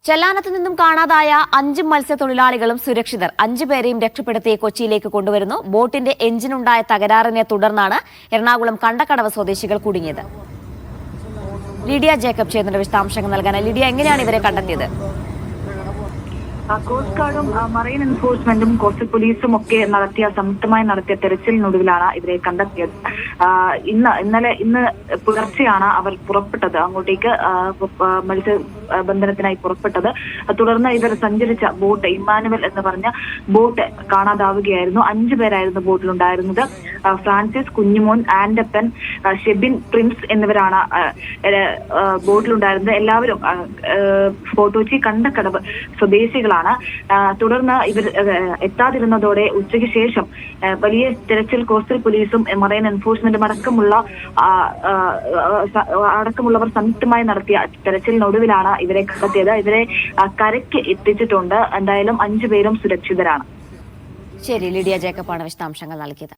ചെല്ലാനത്ത് നിന്നും കാണാതായ 5 മത്സ്യത്തൊഴിലാളികളും സുരക്ഷിതർ. 5 പേരെയും രക്ഷപ്പെടുത്തി കൊച്ചിയിലേക്ക് കൊണ്ടുവരുന്നു. ബോട്ടിന്റെ എഞ്ചിനുണ്ടായ തകരാറിനെ തുടർന്നാണ് എറണാകുളം കണ്ടക്കടവ് സ്വദേശികൾ കുടുങ്ങിയത്. ലിഡിയ ജേക്കബ് ചേർന്ന വിശദാംശങ്ങൾ നൽകാൻ. ലിഡിയ, എങ്ങനെയാണ് ഇവരെ കണ്ടെത്തിയത്? കോസ്റ്റ് ഗാർഡും മറൈൻ എൻഫോഴ്സ്മെന്റും കോസ്റ്റൽ പോലീസും ഒക്കെ സംയുക്തമായി നടത്തിയ തെരച്ചിലിനൊടുവിലാണ് ഇവരെ കണ്ടെത്തിയത്. ഇന്ന് പുലർച്ചെയാണ് അവർ പുറപ്പെട്ടത്, അങ്ങോട്ടേക്ക് മത്സ്യബന്ധനത്തിനായി പുറപ്പെട്ടത്. തുടർന്ന് ഇവർ സഞ്ചരിച്ച ബോട്ട് ഇമ്മാനുവൽ എന്ന് പറഞ്ഞ ബോട്ട് കാണാതാവുകയായിരുന്നു. 5 പേരായിരുന്നു ബോട്ടിലുണ്ടായിരുന്നത്. ഫ്രാൻസിസ്, കുഞ്ഞുമോൻ, ആൻഡപ്പൻ, ഷെബിൻ, പ്രിൻസ് എന്നിവരാണ് ബോട്ടിലുണ്ടായിരുന്നത്. എല്ലാവരും ഫോർട്ട് കണ്ടക്കടവ് സ്വദേശികളാണ്. തുടർന്ന് ഇവർ എത്താതിരുന്നതോടെ ഉച്ചയ്ക്ക് ശേഷം വലിയ തെരച്ചിൽ കോസ്റ്റൽ പോലീസും മറൈൻ എൻഫോഴ്സ്മെന്റും അടക്കമുള്ളവർ സംയുക്തമായി നടത്തിയ തെരച്ചിലിനൊടുവിലാണ് ഇവരെ കണ്ടെത്തിയത്. ഇവരെ കരയ്ക്ക് എത്തിച്ചിട്ടുണ്ട്. എന്തായാലും 5 പേരും സുരക്ഷിതരാണ്. ശരി, ലിഡിയ ജേക്കബാണ് വിശദാംശങ്ങൾ നൽകിയത്.